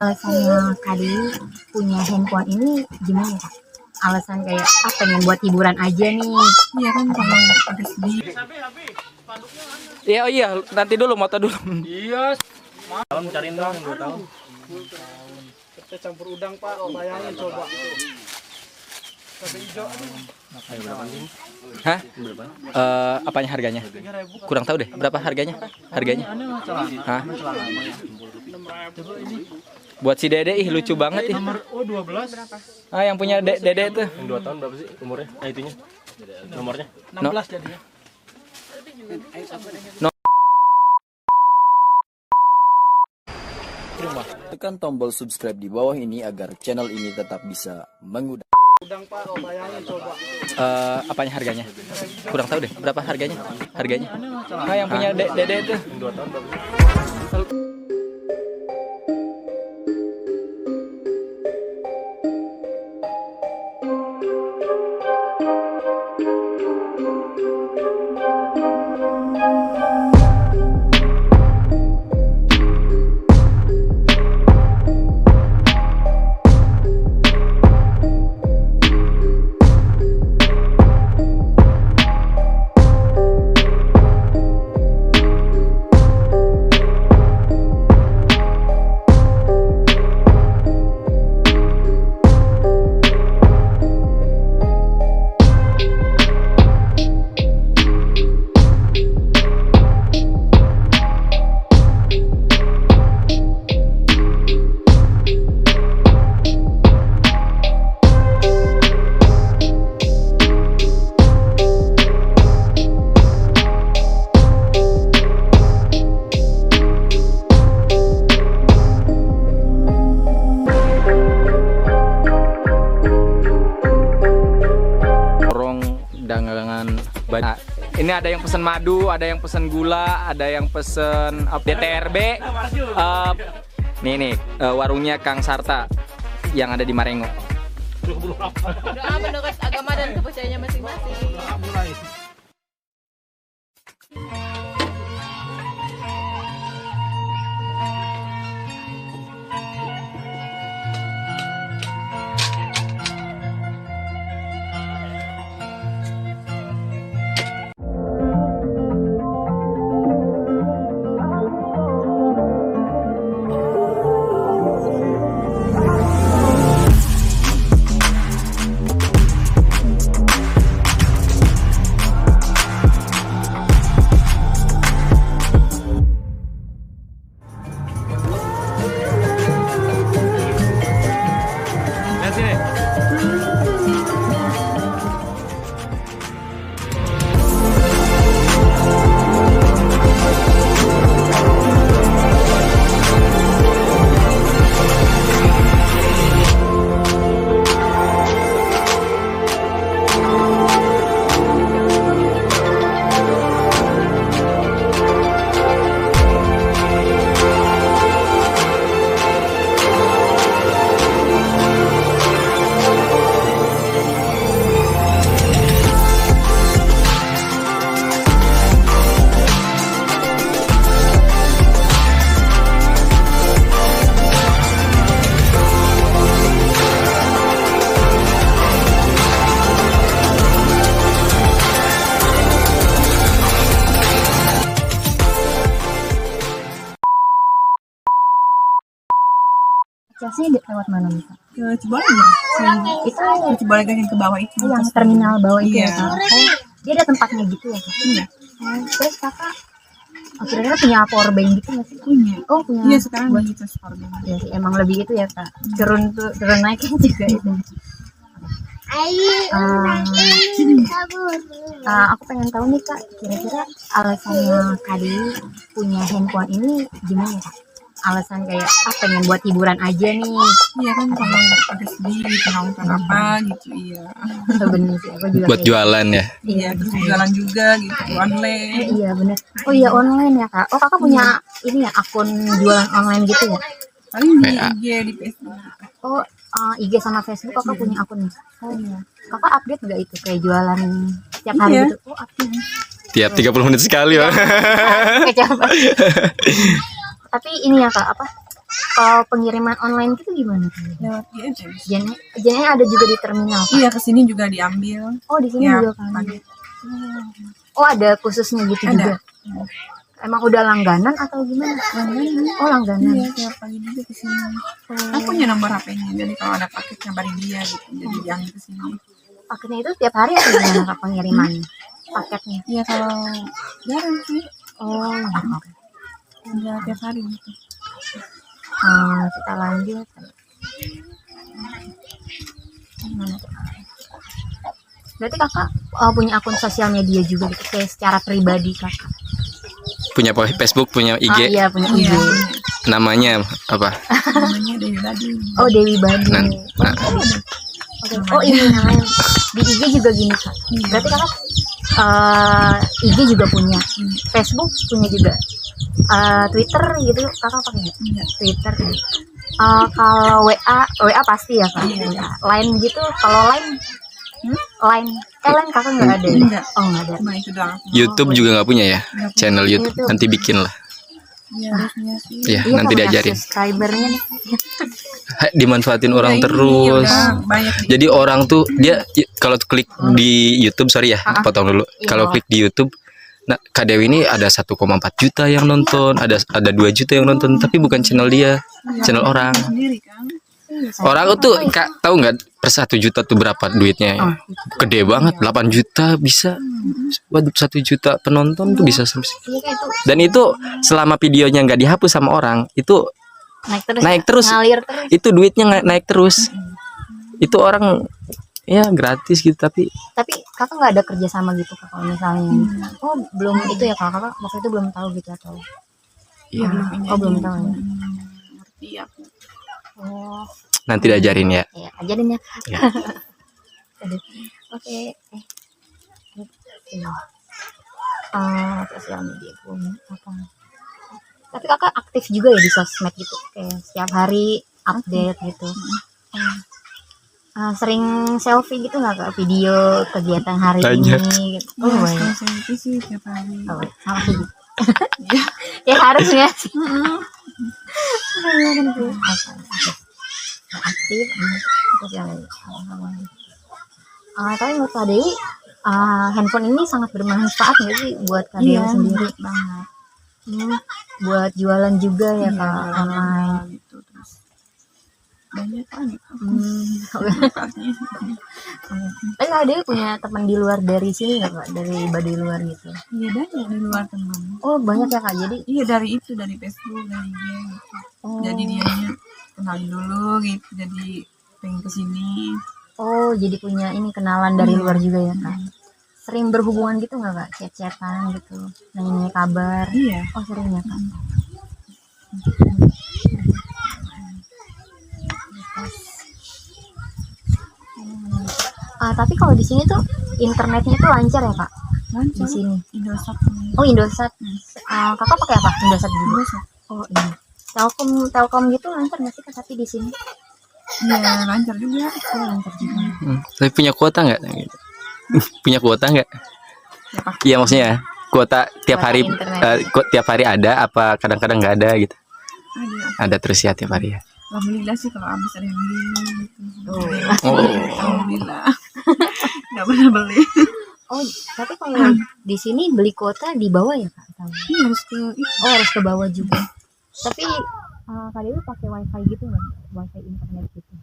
Alasannya Kadi punya handphone ini gimana Kak? Alasan kayak pengen buat hiburan aja nih. Iya kan kalau ada sedih. Iya, oh iya, nanti dulu moto dulu. Iya. Tahun cariin dong 2 tahun. Kita campur udang Pak, bayangin coba. Cabai hijau. Hah? Apanya harganya? Kurang tahu deh. Berapa harganya? Harganya? Hah? Buat si Dede ih lucu banget ih. Nomor 12. Ah, yang punya Dede itu. Yang 2 tahun berapa sih umurnya? Itunya. Nomornya. 16 jadinya. Tekan tombol subscribe di bawah ini agar channel ini tetap bisa mengudara. Udang Pak, bayangin coba. Apanya harganya? Kurang tahu deh. Berapa harganya? Harganya? Ah, yang punya Dede itu. Yang 2 tahun berapa sih? Dagangan banyak. Ini ada yang pesen madu, ada yang pesen gula, ada yang pesen DTRB. Nih warungnya Kang Sarta yang ada di Marengo. Doa menurut agama dan kepercayaannya masing-masing. Casnya lewat mana nih Kak? Ke Cibolong ya? Itu Ke Cibolong yang ke bawah itu. yang terminal bawah itu Iya. ya Kak? Oh, dia ada tempatnya gitu ya Kak? Iya. Terus Kakak kira-kira punya power bank gitu nggak sih? Punya. Oh punya. Iya sekarang Buat- gitu sportnya. Ya sih, emang lebih itu ya Kak. Turun naiknya juga itu. Aku pengen tahu nih Kak, kira-kira alasannya Kadi punya handphone ini gimana Kak? Alasan kayak pengen buat hiburan aja nih. Iya kan kalau ada sedih gitu nonton apa gitu iya. Sebenarnya sih aku juga Buat kayak- jualan ya. Iya terus jualan juga gitu online. Iya bener. Oh iya online ya Kak. Oh Kakak punya ini ya akun jualan online gitu ya? Paling di PA. IG di Facebook. Oh IG sama Facebook Kakak punya akun nih? Oh iya. Kakak update nggak itu kayak jualan tiap hari Iya. gitu? Oh update. Tiap 30 menit sekali ya. Kecapek. Tapi ini ya Kak Kalau pengiriman online gitu gimana? lewat GNS. Jangan ada juga di terminal. Kak? Iya, kesini juga diambil. Oh di sini Ya, juga kan. pagi. Oh ada khususnya gitu Ada. juga. Emang udah langganan atau gimana? Langganan. Oh langganan. Iya, tiap pagi juga kesini. Aku punya nomor HP-nya, jadi kalau ada paket ngabarin dia gitu, jadi diambil kesini. Paketnya itu tiap hari atau gimana Kak pengirimannya? Paketnya. Iya, kalau jarang sih, Oh oke. nggak tiap hari gitu. Kita lanjut. Berarti kakak punya akun sosial media juga gitu, kayak secara pribadi kakak? Punya Facebook, punya IG. Iya punya IG. Iya, Namanya apa? namanya Dewi Badin. Oh Dewi Badin. Nah, Oke. Oh ini namanya di IG juga gini kak. Berarti kakak IG juga punya, Facebook punya juga, Twitter gitu kakak pakai nggak? Enggak. Twitter. Kalau WA pasti ya kak. Line gitu, kalau Line Line kakak nggak ada? Enggak. Oh nggak ada. Cuma itu doang. YouTube juga nggak punya ya? Channel YouTube. YouTube. Nanti bikin lah. Iya, harusnya sih. Iya, Iya, nanti Kak, diajarin. subscribernya nih. Dimanfaatin orang Udah ini, terus. udah banyak di- Jadi orang tuh dia kalau klik di YouTube, sorry ya, potong dulu. Iya. Kalau klik di YouTube, nah Kak Dewi ini ada 1,4 juta yang nonton, ada 2 juta yang nonton, tapi bukan channel dia, channel orang. sendiri kan. Orang tuh Kak tahu nggak per 1 juta tuh berapa duitnya? Gede banget, 8 juta bisa. Buat 1 juta penonton tuh bisa sampai. Iya kayak itu Dan itu selama videonya nggak dihapus sama orang, itu naik terus. ngalir terus. Itu duitnya naik terus. Itu orang ya gratis gitu, tapi Kakak nggak ada kerja sama gitu Kak, kalau misalnya oh belum itu ya kakak waktu itu belum tahu gitu atau Iya, belum ini oh belum aja. tahu ya. Ngerti aku. Oh nanti diajarin ya. ya ajarin ya. Ya. Aduh. Oke sosial media pun apa, tapi kakak aktif juga ya di sosmed gitu kayak setiap hari update gitu. Sering selfie gitu nggak kak, video kegiatan hari Banyak. ini gitu. Oh Iya, banyak. kalau selfie sih tiap hari. Oh, sama sih gitu. Ya harusnya sih. Aktif sosial media. Tapi menurut Kak Dewi handphone ini sangat bermanfaat nggak sih buat Kak Dewi Iya, sendiri? banget. Buat jualan juga ya Iya, Kak online. gitu terus. Banyak kan. Tapi Kak Dewi punya teman di luar dari sini nggak Kak? Dari Baduy luar gitu? Iya, banyak di luar teman. Oh banyak ya Kak, jadi Iya, dari itu, dari Facebook, dari dia gitu. Jadi dianya kenalin dulu gitu, jadi pengen kesini. oh jadi punya ini kenalan dari luar juga ya Kak? Sering berhubungan gitu nggak Kak? Chat-chatan gitu, nanya kabar? Iya. Oh sering ya Kak? Tapi kalau di sini tuh internetnya itu lancar ya Kak? Di Lancar. sini. Indosat. Oh Indosat. Kakak pakai apa? Indosat juga. Indosat. Oh iya. Telkom gitu lancar nggak sih Kak? Tapi di sini? Iya, lancar juga. Oh lancar juga. Tapi punya kuota nggak? Punya kuota nggak? Iya maksudnya kuota tiap Kuota hari internet. tiap hari ada apa kadang-kadang nggak ada gitu? Ada. Ada terus ya tiap hari ya. Alhamdulillah sih kalau habis ada yang beli gitu. Oh. Alhamdulillah. Nggak pernah beli. Oh tapi kalau di sini beli kuota di bawah ya Kak? Atau? Iya, harus ke itu. Oh harus ke bawah juga. Tapi Kak Dewi pakai wifi gitu nggak? Wifi internet gitu?